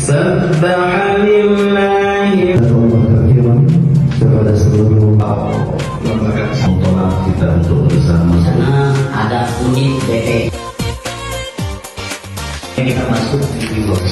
Subhanallah kepada seluruh lembaga tontonan kita untuk bersama. Karena ada unit BP kita masuk di bawah.